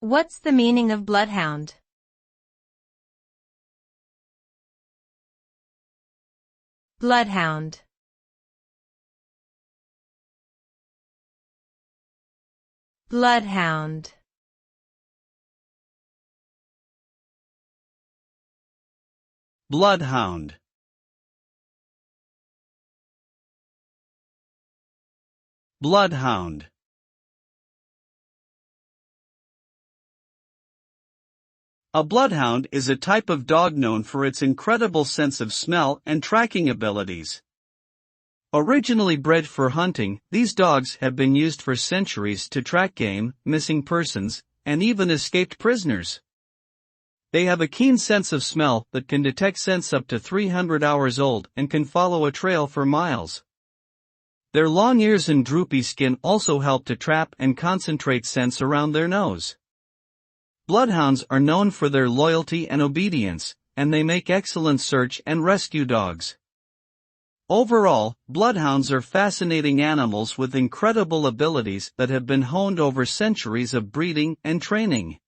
What's the meaning of bloodhound? Bloodhound. Bloodhound. Bloodhound. Bloodhound. A bloodhound is a type of dog known for its incredible sense of smell and tracking abilities. Originally bred for hunting, these dogs have been used for centuries to track game, missing persons, and even escaped prisoners. They have a keen sense of smell that can detect scents up to 300 hours old and can follow a trail for miles. Their long ears and droopy skin also help to trap and concentrate scents around their nose. Bloodhounds are known for their loyalty and obedience, and they make excellent search and rescue dogs. Overall, bloodhounds are fascinating animals with incredible abilities that have been honed over centuries of breeding and training.